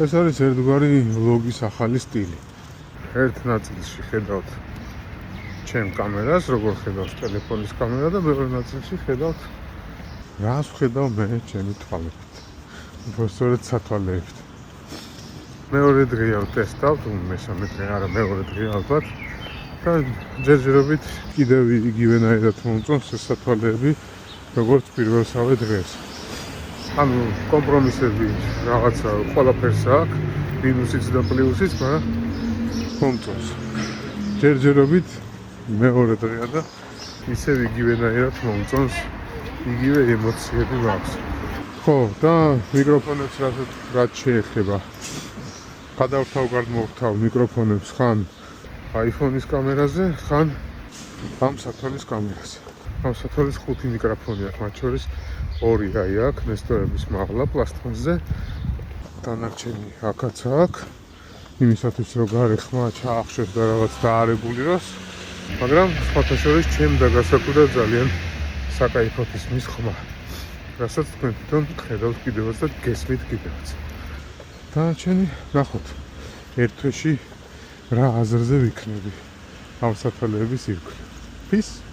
ეს არის ერთგვარი ვლოგის ახალი სტილი. ერთ ნაწილში ხედავთ ჩემ კამერას, როგორ ხედავს ტელეფონის კამერა და მეორე ნაწილში ხედავთ რას ვხედავ მე ჩემი თვალებით. უბრალოდ სათვალეებით. მეორე დღეა ვტესტავ, თუ მესამე დღე არა, მეორე დღე ალბათ. და ჯერჯერობით კიდევ იგივენაირად მომწონს ეს სათვალეები, როგორც პირველსავე დღეს. ანუ კომპრომისები რაღაცა ყველაფერს აქვს, მინუსიც და პლუსიც, მაგრამ მომწონს. ჯერჯერობით მეორე დღეა და ისევ იგივენაირად მომწონს, იგივე ემოციები მაქვს. ხო, და მიკროფონებს რაც შეეხება. გადავთავ გადმოვთავ მიკროფონებს ხან iPhone-ის კამერაზე, ხან ამ სათვალის კამერაზე. ამ სათვალის 5 მიკროფონი აქვს, მათ შორის 2 აი აქ, ნესტოების მაღლა პლასტმასზე. დანარჩენი აქაც აქვს. იმისათვის რომ გარე ხმა ჩაახშეს და რაღაც დაარეგულიროს, მაგრამ სხვათა შორის ჩემ და გასაკვირად ძალიან საკაიფოდ ისმის ხმა. რასაც თქვენ თვითონ ხედავთ კიდევაც და გესმით კიდევაც. დანარჩენი ნახოთ ერთ თვეში რა აზრზე ვიქნები ამ სათვალეების ირგვლივ. Peace.